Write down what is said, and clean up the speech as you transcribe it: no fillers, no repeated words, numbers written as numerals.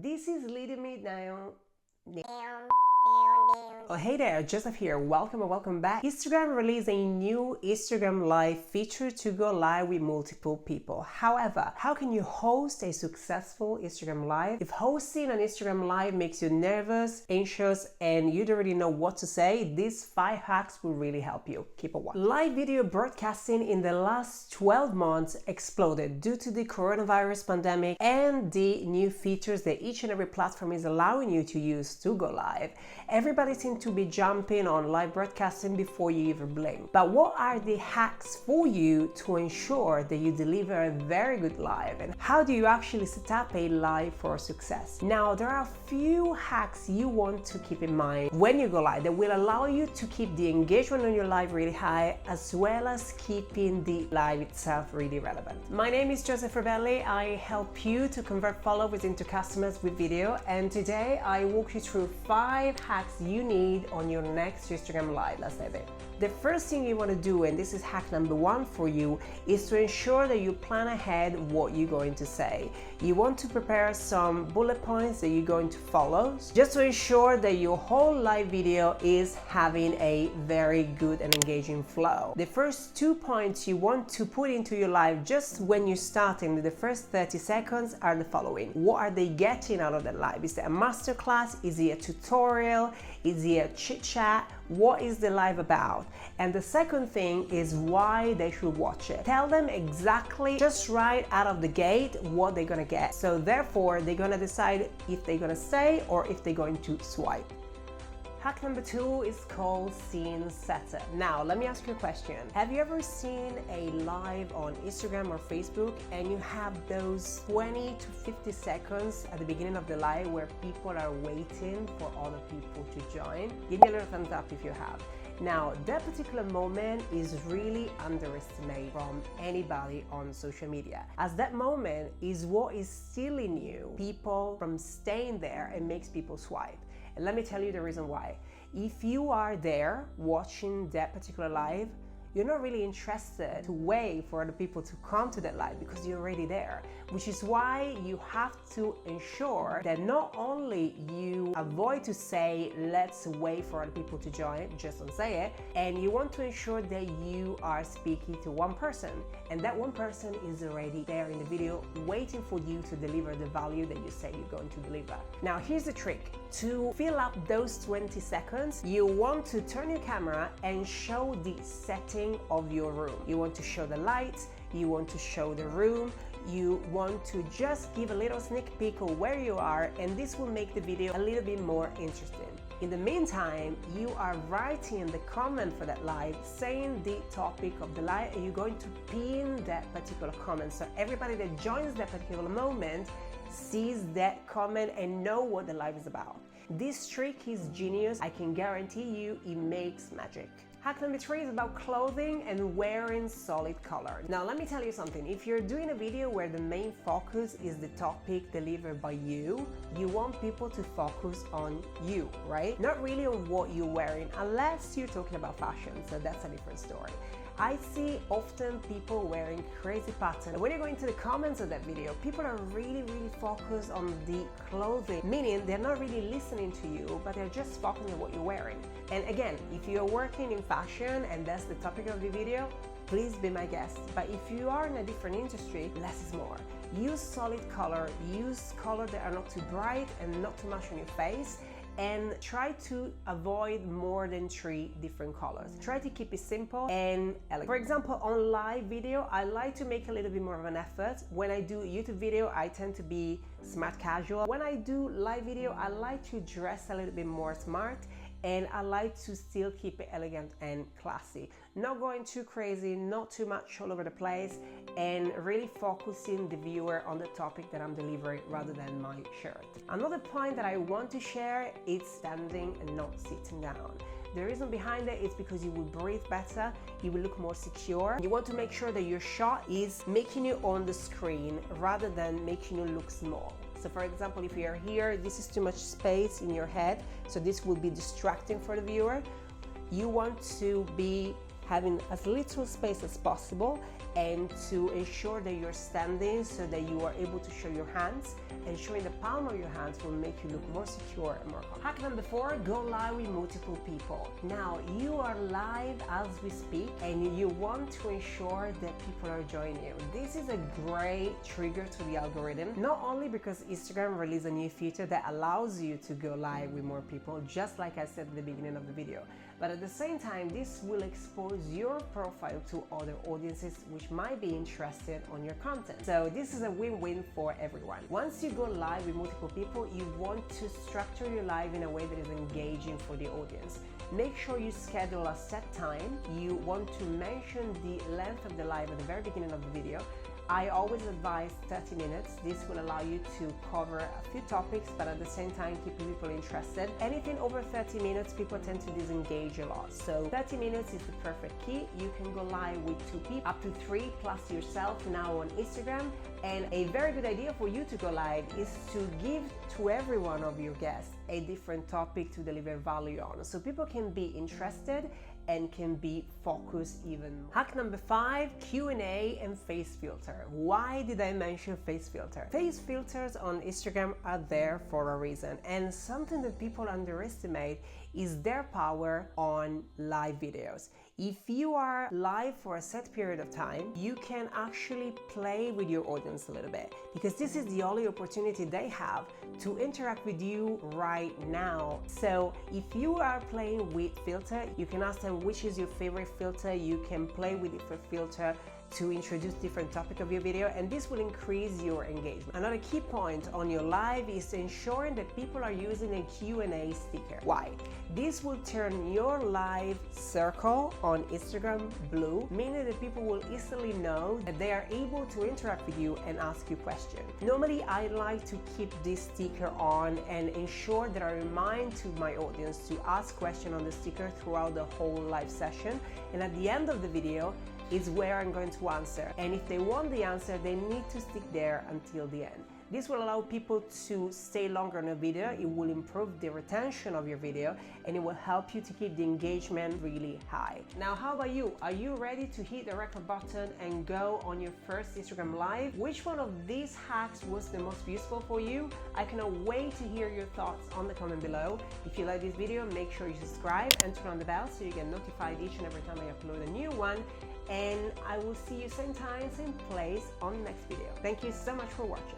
This is leading me down. Oh, hey there, Joseph here. Welcome and welcome back. Instagram released a new Instagram Live feature to go live with multiple people. However, how can you host a successful Instagram Live? If hosting an Instagram Live makes you nervous, anxious, and you don't really know what to say, these 5 hacks will really help you. Keep it watching. Live video broadcasting in the last 12 months exploded due to the coronavirus pandemic and the new features that each and every platform is allowing you to use to go live. Everybody seems to be jumping on live broadcasting before you even blink. But what are the hacks for you to ensure that you deliver a very good live? And how do you actually set up a live for success? Now, there are a few hacks you want to keep in mind when you go live that will allow you to keep the engagement on your live really high, as well as keeping the live itself really relevant. My name is Joseph Rebelli. I help you to convert followers into customers with video, and today I walk you through 5 hacks you need on your next Instagram Live. Let's dive in. The first thing you want to do, and this is hack number 1 for you, is to ensure that you plan ahead what you're going to say. You want to prepare some bullet points that you're going to follow, just to ensure that your whole live video is having a very good and engaging flow. The first 2 points you want to put into your live just when you're starting, the first 30 seconds, are the following. What are they getting out of the live? Is it a masterclass? Is it a tutorial? Is it a chit chat? What is the live about? And the second thing is why they should watch it. Tell them exactly, just right out of the gate, what they're gonna get. So therefore, they're gonna decide if they're gonna stay or if they're going to swipe. Hack number 2 is called scene setter. Now, let me ask you a question. Have you ever seen a live on Instagram or Facebook and you have those 20 to 50 seconds at the beginning of the live where people are waiting for other people to join? Give me a little thumbs up if you have. Now, that particular moment is really underestimated from anybody on social media, as that moment is what is stealing you people from staying there and makes people swipe. And let me tell you the reason why. If you are there watching that particular live, you're not really interested to wait for other people to come to that live because you're already there, which is why you have to ensure that not only you avoid to say, let's wait for other people to join, just don't say it, and you want to ensure that you are speaking to one person, and that one person is already there in the video waiting for you to deliver the value that you say you're going to deliver. Now, here's the trick. To fill up those 20 seconds, you want to turn your camera and show the setting of your room. You want to show the lights, you want to show the room, you want to just give a little sneak peek of where you are, and this will make the video a little bit more interesting. In the meantime, you are writing the comment for that live, saying the topic of the live, and you're going to pin that particular comment. So everybody that joins that particular moment sees that comment and know what the live is about. This trick is genius. I can guarantee you it makes magic. Hack number 3 is about clothing and wearing solid color. Now, let me tell you something. If you're doing a video where the main focus is the topic delivered by you, you want people to focus on you, right? Not really on what you're wearing, unless you're talking about fashion, so that's a different story. I see often people wearing crazy patterns. When you go into the comments of that video, people are really focused on the clothing, meaning they're not really listening to you, but they're just focusing on what you're wearing. And again, if you're working in fashion and that's the topic of the video, please be my guest. But if you are in a different industry, less is more. Use solid color, use colors that are not too bright and not too much on your face, and try to avoid more than 3 different colors. Try to keep it simple and elegant. For example, on live video, I like to make a little bit more of an effort. When I do YouTube video, I tend to be smart casual. When I do live video, I like to dress a little bit more smart, and I like to still keep it elegant and classy. Not going too crazy, not too much all over the place, and really focusing the viewer on the topic that I'm delivering rather than my shirt. Another point that I want to share is standing and not sitting down. The reason behind it is because you will breathe better, you will look more secure. You want to make sure that your shot is making you on the screen rather than making you look small. So for example, if you're here, this is too much space in your head, so this will be distracting for the viewer. You want to be having as little space as possible and to ensure that you're standing so that you are able to show your hands and showing the palm of your hands will make you look more secure and more confident. Hack number 4, go live with multiple people. Now, you are live as we speak and you want to ensure that people are joining you. This is a great trigger to the algorithm, not only because Instagram released a new feature that allows you to go live with more people, just like I said at the beginning of the video, but at the same time, this will expose your profile to other audiences which might be interested on your content. So this is a win-win for everyone. Once you go live with multiple people, you want to structure your live in a way that is engaging for the audience. Make sure you schedule a set time. You want to mention the length of the live at the very beginning of the video. I always advise 30 minutes. This will allow you to cover a few topics, but at the same time keep people interested. Anything over 30 minutes, people tend to disengage a lot. So 30 minutes is the perfect key. You can go live with 2 people, up to 3 plus yourself now on Instagram. And a very good idea for you to go live is to give to every one of your guests a different topic to deliver value on, so people can be interested and can be focused even more. Hack number 5, Q&A and face filter. Why did I mention face filter? Face filters on Instagram are there for a reason, and something that people underestimate is their power on live videos. If you are live for a set period of time, you can actually play with your audience a little bit, because this is the only opportunity they have to interact with you right now. So if you are playing with filter, you can ask them which is your favorite filter. You can play with different filter to introduce different topic of your video, and this will increase your engagement. Another key point on your live is ensuring that people are using a Q&A sticker. Why? This will turn your live circle on Instagram blue, meaning that people will easily know that they are able to interact with you and ask you questions. Normally, I like to keep this sticker on and ensure that I remind to my audience to ask questions on the sticker throughout the whole live session, and at the end of the video is where I'm going to answer. And if they want the answer, they need to stick there until the end. This will allow people to stay longer on a video. It will improve the retention of your video, and it will help you to keep the engagement really high. Now, how about you? Are you ready to hit the record button and go on your first Instagram live? Which one of these hacks was the most useful for you? I cannot wait to hear your thoughts on the comment below. If you like this video, make sure you subscribe and turn on the bell so you get notified each and every time I upload a new one. And I will see you same time, same place on the next video. Thank you so much for watching.